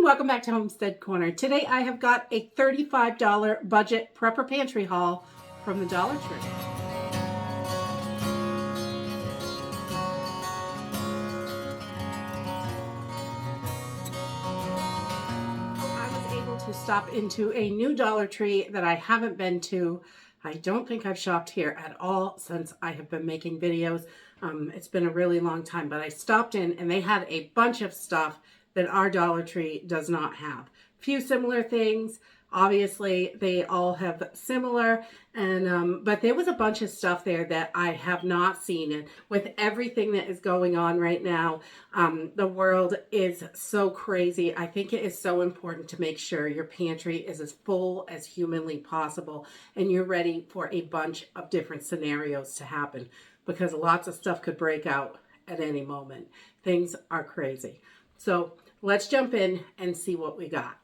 everyone, welcome back to Homestead Corner. Today I have got a $35 budget prepper pantry haul from the Dollar Tree. I was able to stop into a new Dollar Tree that I haven't been to. I don't think I've shopped here at all since I have been making videos. It's been a really long time, but I stopped in and they had a bunch of stuff that our Dollar Tree does not have. Few similar things. Obviously, they all have similar, and but there was a bunch of stuff there that I have not seen. And with everything that is going on right now, the world is so crazy. I think it is so important to make sure your pantry is as full as humanly possible, and you're ready for a bunch of different scenarios to happen, because lots of stuff could break out at any moment. Things are crazy. So let's jump in and see what we got.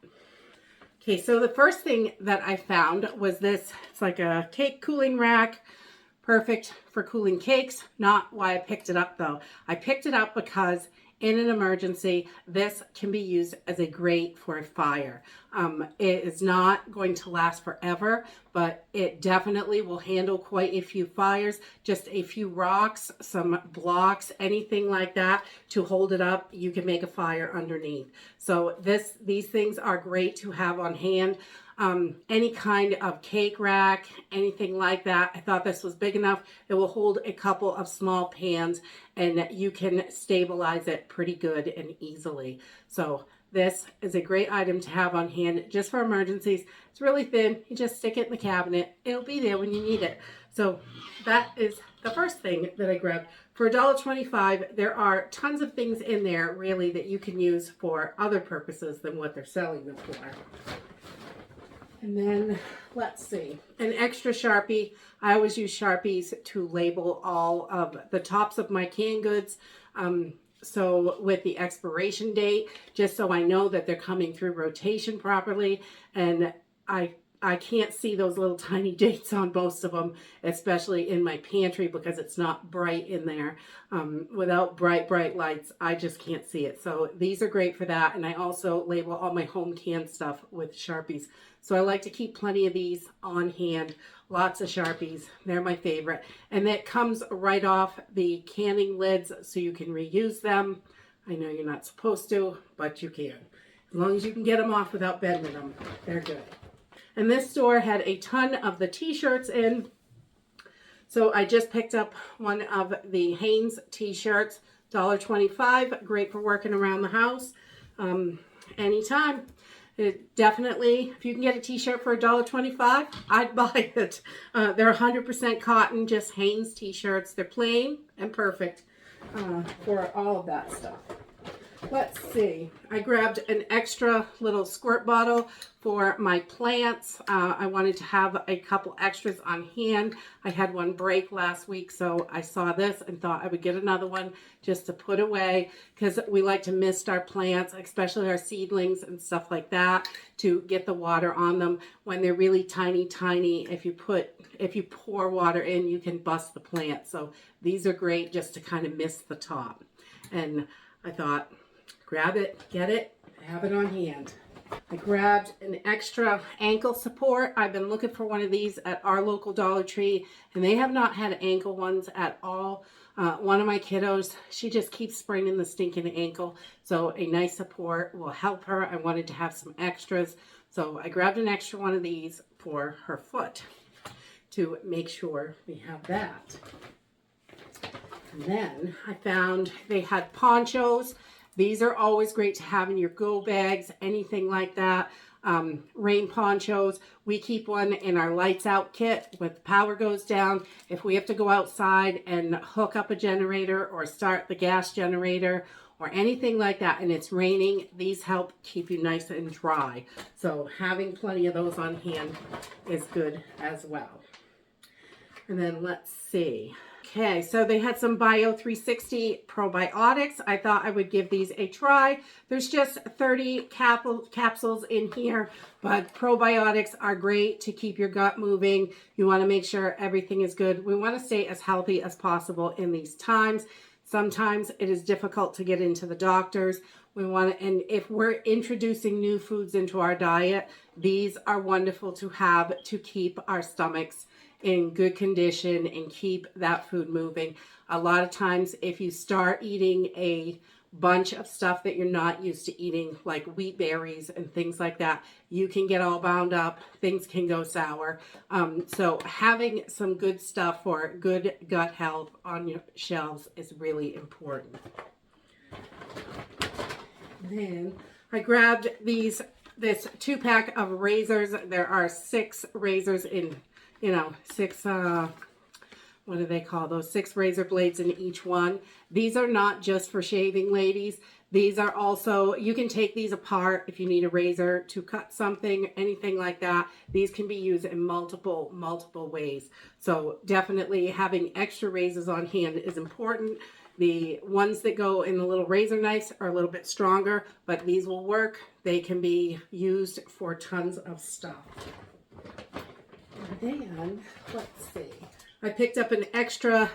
Okay, so the first thing that I found was this. It's like a cake cooling rack, perfect for cooling cakes. Not why I picked it up though. I picked it up because in an emergency, this can be used as a grate for a fire. It is not going to last forever, but it definitely will handle quite a few fires. Just a few rocks, some blocks, anything like that to hold it up. You can make a fire underneath. So these things are great to have on hand. Any kind of cake rack, anything like that. I thought this was big enough. It will hold a couple of small pans and you can stabilize it pretty good and easily. So this is a great item to have on hand just for emergencies. It's really thin. You just stick it in the cabinet. It'll be there when you need it. So that is the first thing that I grabbed. For $1.25, there are tons of things in there really that you can use for other purposes than what they're selling them for. And then, let's see, an extra Sharpie. I always use Sharpies to label all of the tops of my canned goods. So with the expiration date, just so I know that they're coming through rotation properly. And I can't see those little tiny dates on most of them, especially in my pantry because it's not bright in there. Without bright lights, I just can't see it. So these are great for that. And I also label all my home canned stuff with Sharpies. So I like to keep plenty of these on hand. Lots of Sharpies. They're my favorite. And that comes right off the canning lids so you can reuse them. I know you're not supposed to, but you can. As long as you can get them off without bending them, they're good. And this store had a ton of the t-shirts in. So I just picked up one of the Hanes t-shirts, $1.25, great for working around the house anytime. It definitely, if you can get a t-shirt for $1.25, I'd buy it. They're 100% cotton, just Hanes t-shirts. They're plain and perfect for all of that stuff. Let's see, I grabbed an extra little squirt bottle for my plants. I wanted to have a couple extras on hand. I had one break last week, so I saw this and thought I would get another one just to put away, because we like to mist our plants, especially our seedlings and stuff like that, to get the water on them. When they're really tiny, if you pour water in, you can bust the plant. So these are great just to kind of mist the top. And I thought, grab it, get it, have it on hand. I grabbed an extra ankle support. I've been looking for one of these at our local Dollar Tree, and they have not had ankle ones at all. One of my kiddos, she just keeps spraining the stinking ankle, so a nice support will help her. I wanted to have some extras, so I grabbed an extra one of these for her foot to make sure we have that. And then I found they had ponchos. These are always great to have in your go bags, anything like that. Rain ponchos. We keep one in our lights out kit when the power goes down. If we have to go outside and hook up a generator or start the gas generator or anything like that and it's raining, these help keep you nice and dry. So having plenty of those on hand is good as well. And then let's see. Okay, so they had some Bio 360 probiotics. I thought I would give these a try. There's just 30 capsules in here, but probiotics are great to keep your gut moving. You want to make sure everything is good. We want to stay as healthy as possible in these times. Sometimes it is difficult to get into the doctors. We want to, and if we're introducing new foods into our diet, these are wonderful to have to keep our stomachs in good condition and keep that food moving. A lot of times, if you start eating a bunch of stuff that you're not used to eating, like wheat berries and things like that, you can get all bound up. Things can go sour. So having some good stuff for good gut health on your shelves is really important. Then I grabbed this 2-pack of razors. There are 6 razors in, six, what do they call those? 6 razor blades in each one. These are not just for shaving, ladies. These are also, you can take these apart if you need a razor to cut something, anything like that. These can be used in multiple ways. So definitely having extra razors on hand is important. The ones that go in the little razor knives are a little bit stronger, but these will work. They can be used for tons of stuff. And then, let's see. I picked up an extra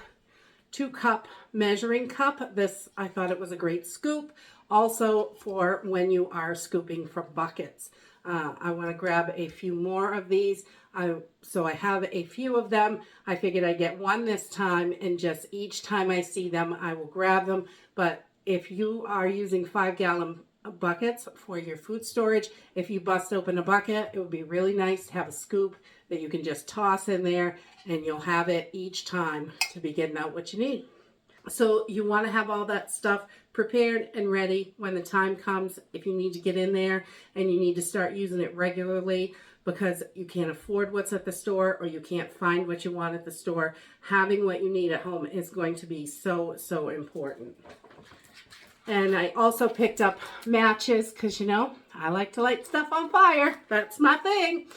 2-cup measuring cup. This, I thought it was a great scoop. Also for when you are scooping from buckets. I want to grab a few more of these. So I have a few of them. I figured I'd get one this time, and just each time I see them, I will grab them. But if you are using 5-gallon buckets for your food storage, if you bust open a bucket, it would be really nice to have a scoop that you can just toss in there, and you'll have it each time to be getting out what you need. So you want to have all that stuff prepared and ready when the time comes, if you need to get in there and you need to start using it regularly because you can't afford what's at the store or you can't find what you want at the store. Having what you need at home is going to be so important. And I also picked up matches because, I like to light stuff on fire. That's my thing.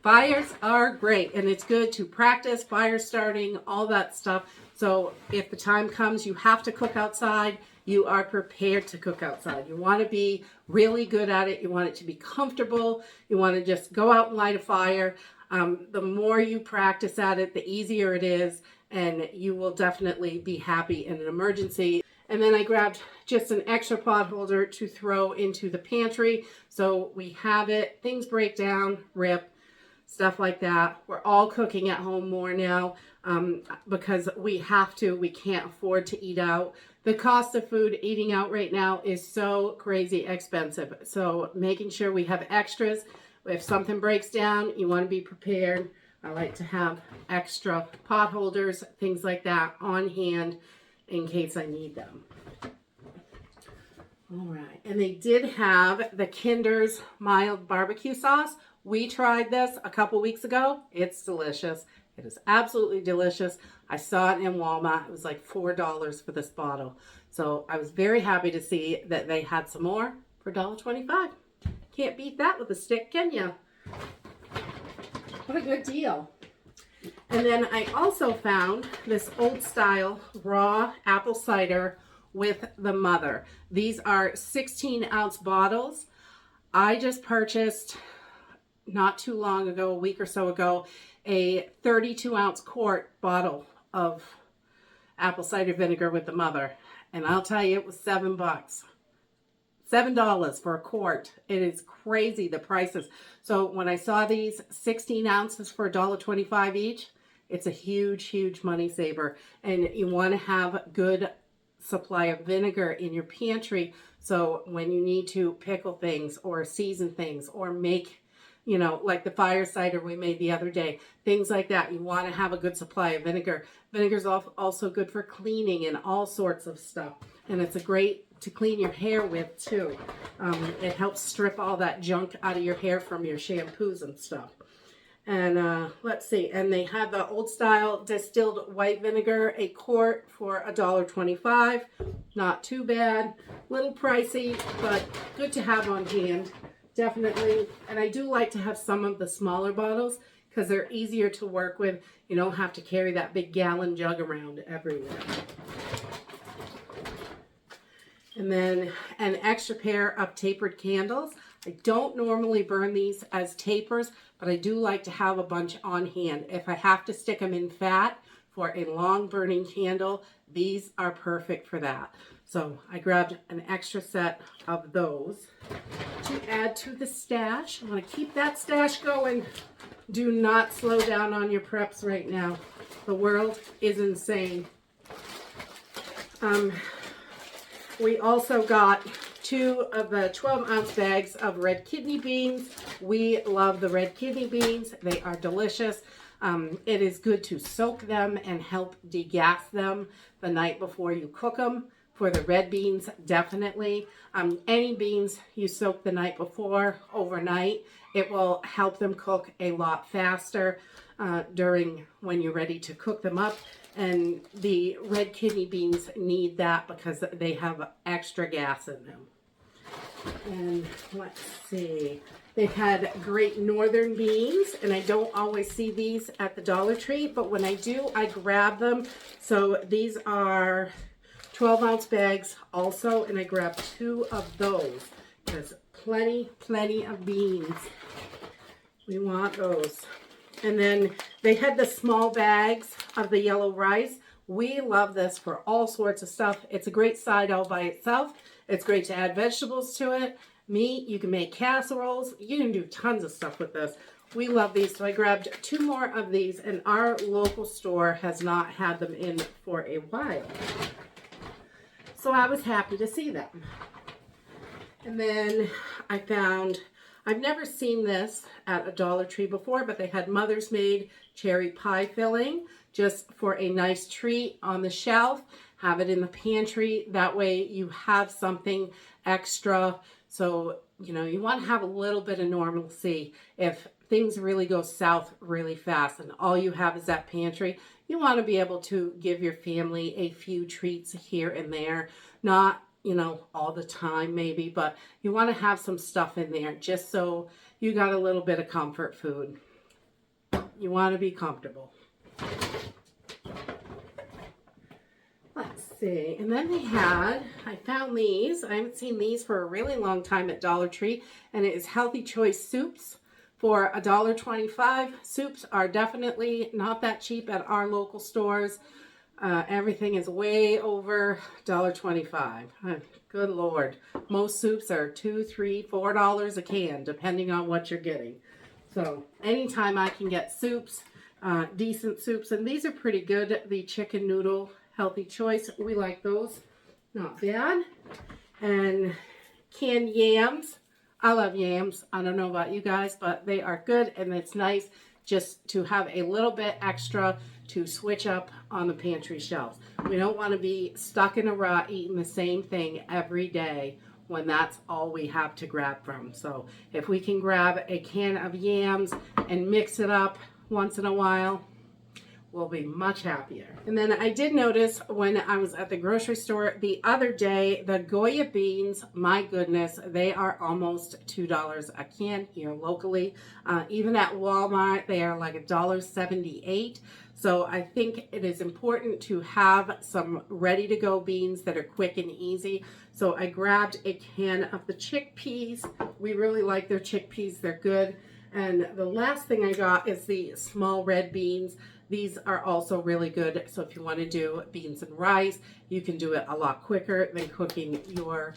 Fires are great, and it's good to practice fire starting, all that stuff. So if the time comes you have to cook outside, you are prepared to cook outside. You want to be really good at it. You want it to be comfortable. You want to just go out and light a fire. The more you practice at it, the easier it is, and you will definitely be happy in an emergency. And then I grabbed just an extra pot holder to throw into the pantry. So we have it, things break down, rip, stuff like that. We're all cooking at home more now because we have to. We can't afford to eat out. The cost of food eating out right now is so crazy expensive. So making sure we have extras. If something breaks down, you want to be prepared. I like to have extra pot holders, things like that on hand in case I need them. All right, and they did have the Kinder's mild barbecue sauce. We tried this a couple weeks ago. It's delicious. It is absolutely delicious. I saw it in Walmart. It was like $4 for this bottle. So I was very happy to see that they had some more for $1.25. Can't beat that with a stick, can you? What a good deal. And then I also found this old style raw apple cider with the mother. These are 16-ounce bottles. I just purchased not too long ago, a week or so ago, a 32-ounce quart bottle of apple cider vinegar with the mother. And I'll tell you, it was $7. $7 for a quart. It is crazy, the prices. So when I saw these 16 ounces for $1.25 each, it's a huge money saver. And you want to have a good supply of vinegar in your pantry. So when you need to pickle things or season things or make, like the fire cider we made the other day, things like that, you want to have a good supply of vinegar. Vinegar is also good for cleaning and all sorts of stuff. And it's a great to clean your hair with too. It helps strip all that junk out of your hair from your shampoos and stuff. And let's see, and they had the old style distilled white vinegar, a quart for $1.25. Not too bad, little pricey, but good to have on hand, definitely. And I do like to have some of the smaller bottles because they're easier to work with. You don't have to carry that big gallon jug around everywhere. And then an extra pair of tapered candles. I don't normally burn these as tapers, but I do like to have a bunch on hand. If I have to stick them in fat for a long burning candle, these are perfect for that. So I grabbed an extra set of those to add to the stash. I want to keep that stash going. Do not slow down on your preps right now. The world is insane. We also got 2 of the 12-ounce bags of red kidney beans. We love the red kidney beans. They are delicious. It is good to soak them and help degas them the night before you cook them. For the red beans, definitely. Any beans you soak the night before, overnight, it will help them cook a lot faster during when you're ready to cook them up. And the red kidney beans need that because they have extra gas in them. And let's see, they had great northern beans, and I don't always see these at the Dollar Tree, but when I do, I grab them. So these are 12-ounce bags also, and I grabbed 2 of those because plenty of beans. We want those. And then they had the small bags of the yellow rice. We love this for all sorts of stuff. It's a great side all by itself. It's great to add vegetables to it. Meat, you can make casseroles. You can do tons of stuff with this. We love these, so I grabbed 2 more of these, and our local store has not had them in for a while. So I was happy to see them. And then I found, I've never seen this at a Dollar Tree before, but they had Mother's Made cherry pie filling just for a nice treat on the shelf. Have it in the pantry. That way you have something extra. So, you know, you want to have a little bit of normalcy. If things really go south really fast and all you have is that pantry, you want to be able to give your family a few treats here and there. Not, you know, all the time maybe, but you want to have some stuff in there just so you got a little bit of comfort food. You want to be comfortable. Let's see. And then they had, I found these. I haven't seen these for a really long time at Dollar Tree, and it is Healthy Choice soups for $1.25. Soups are definitely not that cheap at our local stores. Everything is way over $1.25. Good Lord. Most soups are $2, $3, $4 a can, depending on what you're getting. So anytime I can get soups, decent soups, and these are pretty good. The chicken noodle Healthy Choice, we like those. Not bad. And canned yams. I love yams. I don't know about you guys, but they are good, and it's nice just to have a little bit extra to switch up on the pantry shelves. We don't want to be stuck in a rut eating the same thing every day when that's all we have to grab from. So if we can grab a can of yams and mix it up once in a while, we'll be much happier. And then I did notice when I was at the grocery store the other day, the Goya beans, my goodness, they are almost $2 a can here locally. Even at Walmart, they are like $1.78. So I think it is important to have some ready-to-go beans that are quick and easy. So I grabbed a can of the chickpeas. We really like their chickpeas. They're good. And the last thing I got is the small red beans. These are also really good. So if you want to do beans and rice, you can do it a lot quicker than cooking your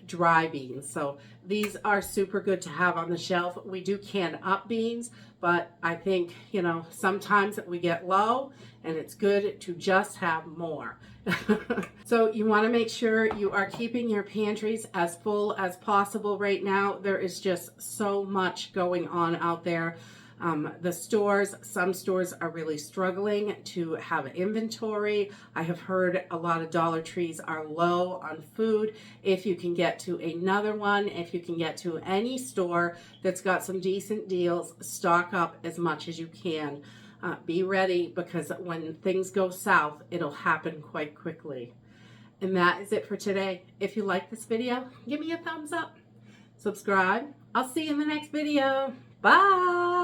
dry beans. So these are super good to have on the shelf. We do can up beans, but I think, you know, sometimes we get low and it's good to just have more. So you want to make sure you are keeping your pantries as full as possible right now. There is just so much going on out there. The stores, some stores are really struggling to have inventory. I have heard a lot of Dollar Trees are low on food. If you can get to another one, if you can get to any store that's got some decent deals, stock up as much as you can. Be ready, because when things go south, it'll happen quite quickly. And that is it for today. If you like this video, give me a thumbs up. Subscribe. I'll see you in the next video. Bye.